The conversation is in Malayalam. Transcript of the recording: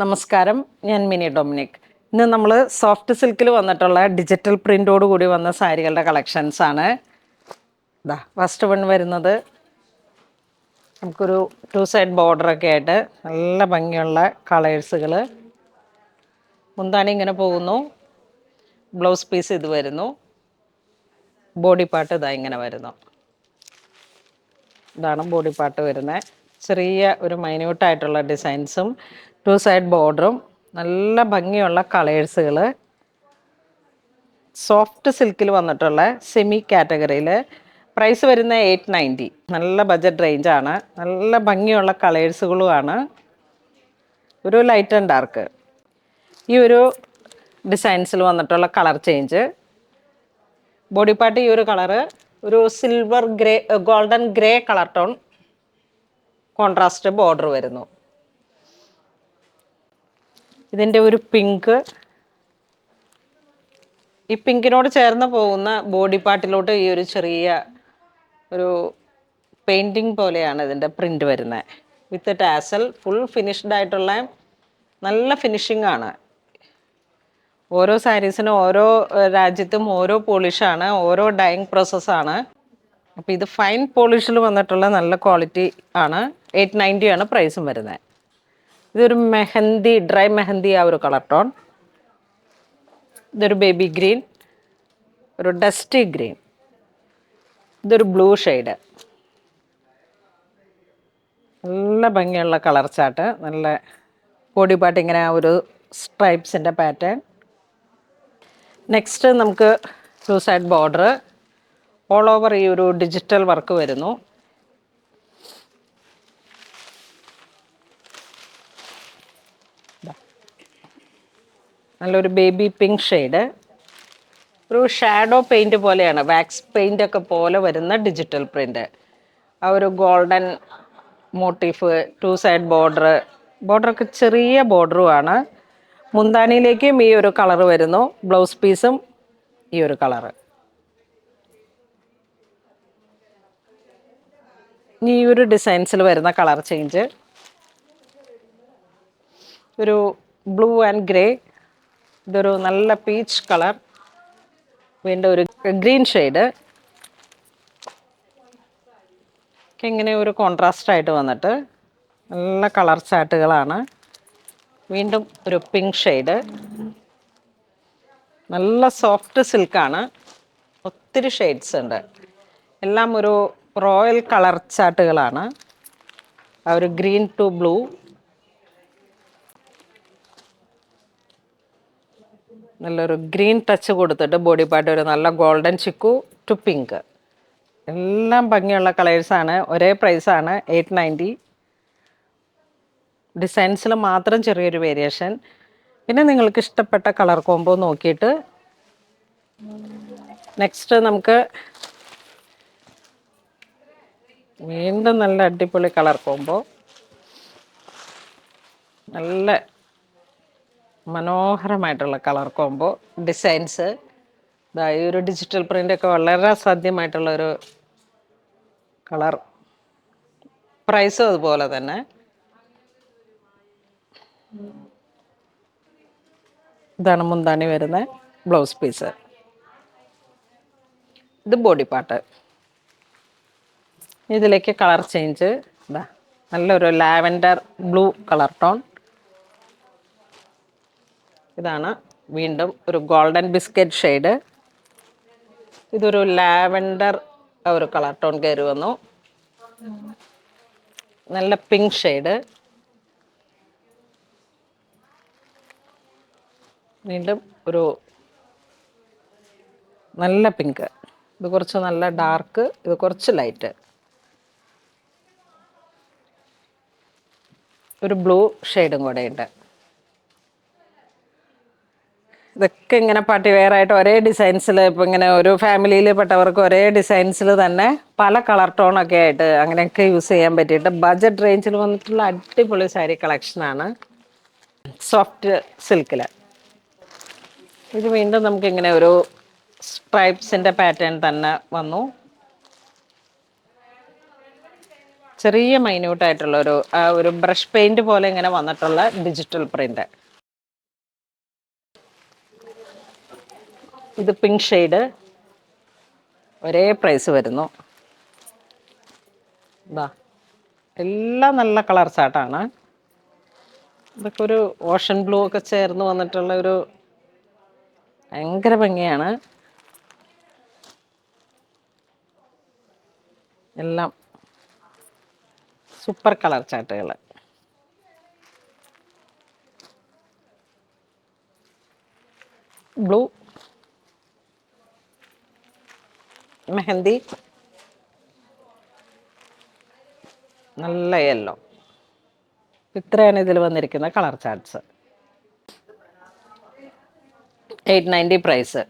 നമസ്കാരം, ഞാൻ മിനി ഡൊമിനിക്. ഇന്ന് നമ്മൾ സോഫ്റ്റ് സിൽക്കിൽ വന്നിട്ടുള്ള ഡിജിറ്റൽ പ്രിൻ്റോട് കൂടി വന്ന സാരികളുടെ കളക്ഷൻസ് ആണ്. ഇതാ ഫസ്റ്റ് വൺ വരുന്നത് നമുക്കൊരു 2 സൈഡ് ബോർഡറൊക്കെ ആയിട്ട് നല്ല ഭംഗിയുള്ള കളേഴ്സുകൾ. മുന്താണി ഇങ്ങനെ പോകുന്നു, ബ്ലൗസ് പീസ് ഇത് വരുന്നു, ബോഡി പാർട്ട് ഇതാ ഇങ്ങനെ വരുന്നു. ഇതാണ് ബോഡി പാർട്ട് വരുന്നത്. ചെറിയ ഒരു മൈന്യൂട്ടായിട്ടുള്ള ഡിസൈൻസും 2 സൈഡ് ബോർഡറും നല്ല ഭംഗിയുള്ള കളേഴ്സുകൾ. സോഫ്റ്റ് സിൽക്കിൽ വന്നിട്ടുള്ള സെമി കാറ്റഗറിയിൽ പ്രൈസ് വരുന്ന 890. നല്ല ബഡ്ജറ്റ് റേഞ്ചാണ്. നല്ല ഭംഗിയുള്ള കളേഴ്സുകളുമാണ്. ഒരു ലൈറ്റ് ആൻഡ് ഡാർക്ക്. ഈ ഒരു ഡിസൈൻസിൽ വന്നിട്ടുള്ള കളർ ചേഞ്ച്, ബോഡി പാർട്ട് ഈ ഒരു കളറ് ഒരു silver grey, golden grey colour tone contrast border വരുന്നു. ഇതിൻ്റെ ഒരു പിങ്ക്, ഈ പിങ്കിനോട് ചേർന്ന് പോകുന്ന ബോഡി പാർട്ടിലോട്ട് ഈ ഒരു ചെറിയ ഒരു പെയിൻറ്റിങ് പോലെയാണ് ഇതിൻ്റെ പ്രിൻ്റ് വരുന്നത്. വിത്ത് ടാസൽ, ഫുൾ ഫിനിഷ്ഡ് ആയിട്ടുള്ള നല്ല ഫിനിഷിംഗ് ആണ്. ഓരോ സാരീസിനും ഓരോ രാജ്യത്തും ഓരോ പോളിഷാണ്, ഓരോ ഡൈയിങ് പ്രോസസ്സാണ്. അപ്പോൾ ഇത് ഫൈൻ പോളിഷിൽ വന്നിട്ടുള്ള നല്ല ക്വാളിറ്റി ആണ്. 890 ആണ് പ്രൈസും വരുന്നത്. ഇതൊരു മെഹന്തി, ഡ്രൈ മെഹന്തി ആ ഒരു കളർ ടോൺ. ഇതൊരു ബേബി ഗ്രീൻ, ഒരു ഡസ്റ്റി ഗ്രീൻ, ഇതൊരു ബ്ലൂ ഷെയ്ഡ്. നല്ല ഭംഗിയുള്ള കളർ ചാർട്ട്, നല്ല ബോഡി പാർട്ട് ഇങ്ങനെ ആ ഒരു സ്ട്രൈപ്സിൻ്റെ പാറ്റേൺ. നെക്സ്റ്റ് നമുക്ക് 2 സൈഡ് ബോർഡർ, ഓൾ ഓവർ ഈ ഒരു ഡിജിറ്റൽ വർക്ക് വരുന്നു. നല്ലൊരു ബേബി പിങ്ക് ഷെയ്ഡ്, ഒരു ഷാഡോ പെയിൻറ്റ് പോലെയാണ്, വാക്സ് പെയിൻ്റ് ഒക്കെ പോലെ വരുന്ന ഡിജിറ്റൽ പ്രിൻ്റ്. ആ ഒരു ഗോൾഡൻ മോട്ടീഫ്, 2 സൈഡ് ബോർഡർ, ബോർഡറൊക്കെ ചെറിയ ബോർഡറുമാണ്. മുന്താണിയിലേക്കും ഈ ഒരു കളർ വരുന്നു, ബ്ലൗസ് പീസും ഈ ഒരു കളറ്. ഈ ഒരു ഡിസൈൻസിൽ വരുന്ന കളർ ചേഞ്ച്, ഒരു ബ്ലൂ ആൻഡ് ഗ്രേ, ഇതൊരു നല്ല പീച്ച് കളർ, വീണ്ടും ഒരു ഗ്രീൻ ഷെയ്ഡ് ഒക്കെ ഇങ്ങനെ ഒരു കോൺട്രാസ്റ്റ് ആയിട്ട് വന്നിട്ട് നല്ല കളർ ചാർട്ടുകളാണ്. വീണ്ടും ഒരു പിങ്ക് ഷെയ്ഡ്, നല്ല സോഫ്റ്റ് സിൽക്കാണ്, ഒത്തിരി ഷെയ്ഡ്സ് ഉണ്ട്. എല്ലാം ഒരു റോയൽ കളർ ചാർട്ടുകളാണ്. ആ ഒരു ഗ്രീൻ ടു ബ്ലൂ, നല്ലൊരു ഗ്രീൻ ടച്ച് കൊടുത്തിട്ട് ബോഡി പാർട്ട് ഒരു നല്ല ഗോൾഡൻ ചിക്കു ടു പിങ്ക്. എല്ലാം ഭംഗിയുള്ള കളേഴ്സാണ്. ഒരേ പ്രൈസാണ് 890. ഡിസൈൻസിൽ മാത്രം ചെറിയൊരു വേരിയേഷൻ. പിന്നെ നിങ്ങൾക്ക് ഇഷ്ടപ്പെട്ട കളർ കോംബോ നോക്കിയിട്ട് നെക്സ്റ്റ് നമുക്ക് വീണ്ടും നല്ല അടിപൊളി കളർ കോംബോ, നല്ല മനോഹരമായിട്ടുള്ള കളർ കോംബോ ഡിസൈൻസ്. ഈ ഒരു ഡിജിറ്റൽ പ്രിൻ്റൊക്കെ വളരെ സാധ്യമായിട്ടുള്ളൊരു കളർ. പ്രൈസും അതുപോലെ തന്നെ. ഇതാണ് മുന്താണി വരുന്ന ബ്ലൗസ് പീസ്, ഇത് ബോഡി പാർട്ട്. ഇതിലേക്ക് കളർ ചേഞ്ച്, ഇതാ നല്ലൊരു ലാവൻഡർ ബ്ലൂ കളർ ടോൺ. ഇതാണ് വീണ്ടും ഒരു ഗോൾഡൻ ബിസ്ക്കറ്റ് ഷെയ്ഡ്, ഇതൊരു ലാവൻഡർ ഒരു കളർ ടോൺ കയറി വന്നു. നല്ല പിങ്ക് ഷെയ്ഡ്, വീണ്ടും ഒരു നല്ല പിങ്ക്, ഇത് കുറച്ച് നല്ല ഡാർക്ക്, ഇത് കുറച്ച് ലൈറ്റ്, ഒരു ബ്ലൂ ഷെയ്ഡും കൂടെ ഉണ്ട്. ഇതൊക്കെ ഇങ്ങനെ പാർട്ടി വെയർ ആയിട്ട് ഒരേ ഡിസൈൻസിൽ, ഇപ്പോൾ ഇങ്ങനെ ഒരു ഫാമിലിയിൽ പെട്ടവർക്ക് ഒരേ ഡിസൈൻസിൽ തന്നെ പല കളർ ടോണൊക്കെ ആയിട്ട് അങ്ങനെയൊക്കെ യൂസ് ചെയ്യാൻ പറ്റിയിട്ട് ബഡ്ജറ്റ് റേഞ്ചിൽ വന്നിട്ടുള്ള അടിപൊളി സാരി കളക്ഷനാണ് സോഫ്റ്റ് സിൽക്കിൽ. ഇത് വീണ്ടും നമുക്കിങ്ങനെ ഒരു സ്ട്രൈപ്സിൻ്റെ പാറ്റേൺ തന്നെ വന്നു. ചെറിയ മൈന്യൂട്ടായിട്ടുള്ള ഒരു ബ്രഷ് പെയിന്റ് പോലെ ഇങ്ങനെ വന്നിട്ടുള്ള ഡിജിറ്റൽ പ്രിന്റ്. ഇത് പിങ്ക് ഷെയ്ഡ്, ഒരേ പ്രൈസ് വരുന്നു. ഇതാ എല്ലാം നല്ല കളർ ചാട്ടാണ്. ഇതൊക്കെ ഒരു ഓഷൻ ബ്ലൂ ഒക്കെ ചേർന്ന് വന്നിട്ടുള്ള ഒരു ഭയങ്കര ഭംഗിയാണ്. എല്ലാം സൂപ്പർ കളർ ചാട്ടുകൾ. ബ്ലൂ, മെഹന്തി, നല്ല യെല്ലോ. ഇത്രയാണ് ഇതിൽ വന്നിരിക്കുന്ന കളർ ചാർട്ട്സ്. 890 പ്രൈസ്.